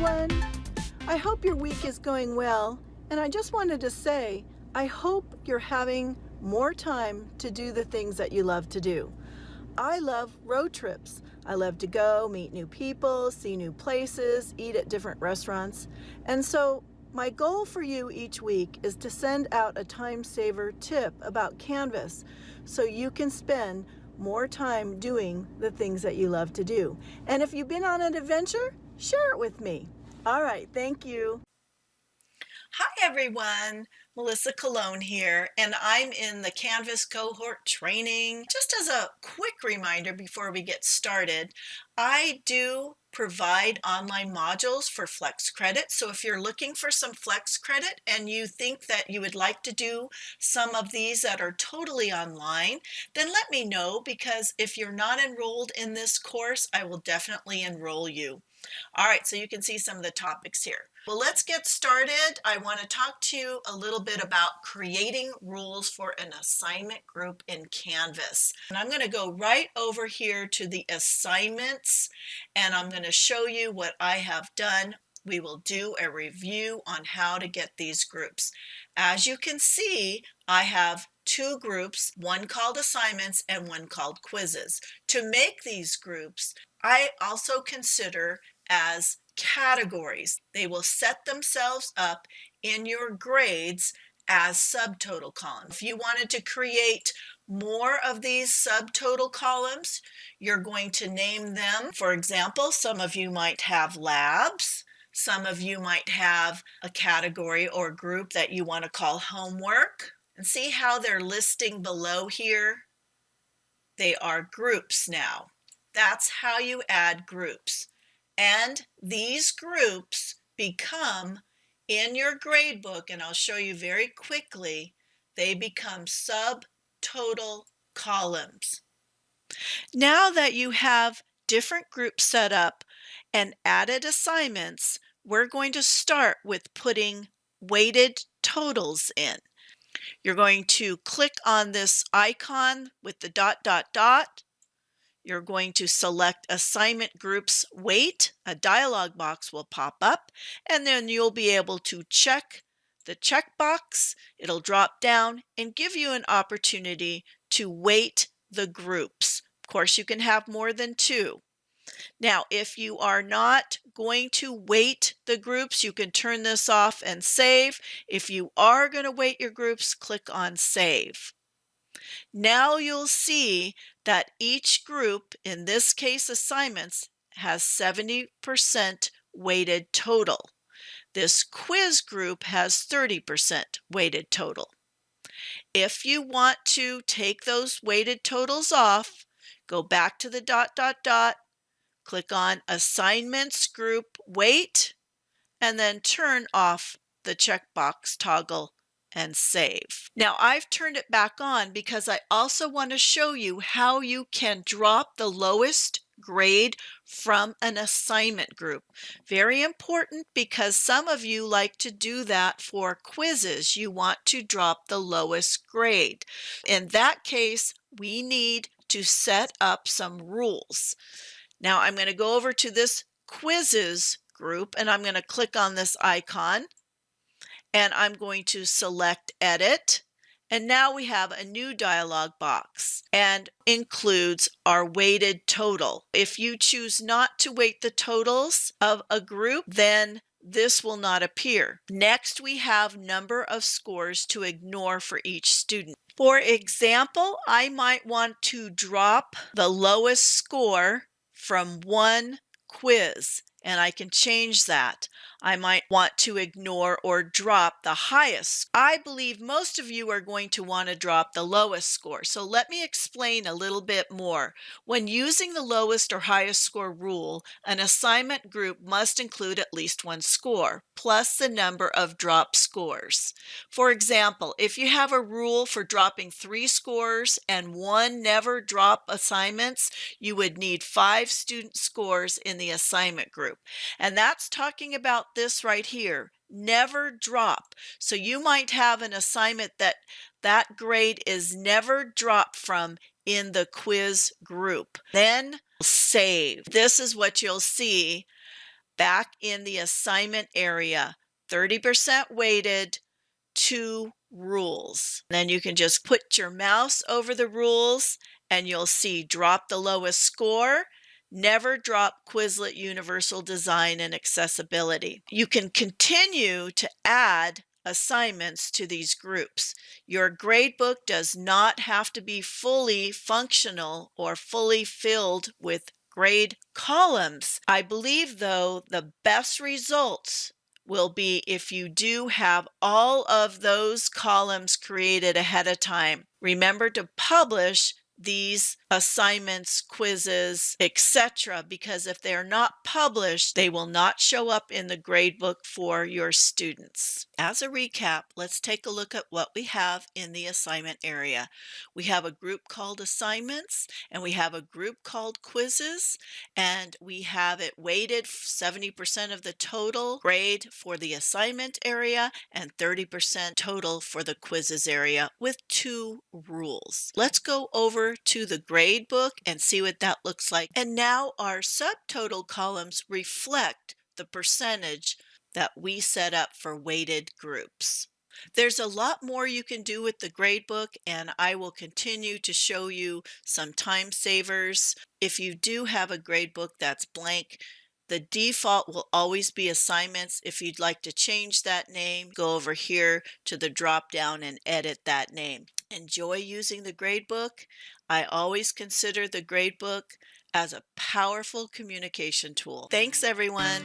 everyone. I hope your week is going well, and I just wanted to say, I hope you're having more time to do the things that you love to do. I love road trips. I love to go meet new people, see new places, eat at different restaurants. And so my goal for you each week is to send out a time saver tip about Canvas so you can spend more time doing the things that you love to do. And if you've been on an adventure, share it with me. All right, thank you. Hi everyone, Melissa Colon here, and I'm in the Canvas cohort training. Just as a quick reminder before we get started, I do provide online modules for Flex Credit. So if you're looking for some Flex Credit and you think that you would like to do some of these that are totally online, then let me know, because if you're not enrolled in this course, I will definitely enroll you. All right, so you can see some of the topics here. Well, let's get started. I want to talk to you a little bit about creating rules for an assignment group in Canvas. And I'm going to go right over here to the assignments, and I'm going to show you what I have done. We will do a review on how to get these groups. As you can see, I have two groups, one called assignments and one called quizzes. To make these groups, I also consider as categories. They will set themselves up in your grades as subtotal columns. If you wanted to create more of these subtotal columns, you're going to name them. For example, some of you might have labs. Some of you might have a category or group that you want to call homework. And see how they're listing below here? They are groups now. That's how you add groups. And these groups become, in your gradebook, and I'll show you very quickly, they become subtotal columns. Now that you have different groups set up and added assignments, we're going to start with putting weighted totals in. You're going to click on this icon with the ... You're going to select Assignment Groups Weight. A dialog box will pop up, and then you'll be able to check the checkbox. It'll drop down and give you an opportunity to weight the groups. Of course, you can have more than two. Now, if you are not going to weight the groups, you can turn this off and save. If you are going to weight your groups, click on Save. Now you'll see that each group, in this case assignments, has 70% weighted total. This quiz group has 30% weighted total. If you want to take those weighted totals off, go back to the ... click on Assignments Group Weight, and then turn off the checkbox toggle and save. Now I've turned it back on because I also want to show you how you can drop the lowest grade from an assignment group. Very important, because some of you like to do that for quizzes. You want to drop the lowest grade. In that case, we need to set up some rules. Now I'm going to go over to this quizzes group, and I'm going to click on this icon, and I'm going to select Edit. And now we have a new dialog box and includes our weighted total. If you choose not to weight the totals of a group, then this will not appear. Next, we have number of scores to ignore for each student. For example, I might want to drop the lowest score from one quiz, and I can change that. I might want to ignore or drop the highest. I believe most of you are going to want to drop the lowest score. So let me explain a little bit more. When using the lowest or highest score rule, an assignment group must include at least one score, plus the number of drop scores. For example, if you have a rule for dropping 3 scores and 1 never drop assignments, you would need 5 student scores in the assignment group. And that's talking about this right here, never drop. So you might have an assignment that grade is never dropped from in the quiz group. Then save. This is what you'll see back in the assignment area, 30% weighted, 2 rules. Then you can just put your mouse over the rules and you'll see drop the lowest score, never drop Quizlet Universal Design and Accessibility. You can continue to add assignments to these groups. Your gradebook does not have to be fully functional or fully filled with grade columns. I believe, though, the best results will be if you do have all of those columns created ahead of time. Remember to publish these assignments, quizzes, etc., because if they're not published, they will not show up in the gradebook for your students. As a recap, let's take a look at what we have in the assignment area. We have a group called assignments, and we have a group called quizzes, and we have it weighted 70% of the total grade for the assignment area and 30% total for the quizzes area with 2 rules. Let's go over to the grade book and see what that looks like. And now our subtotal columns reflect the percentage that we set up for weighted groups. There's a lot more you can do with the gradebook, and I will continue to show you some time savers. If you do have a gradebook that's blank, the default will always be assignments. If you'd like to change that name, go over here to the drop down and edit that name. Enjoy using the gradebook. I always consider the gradebook as a powerful communication tool. Thanks, everyone.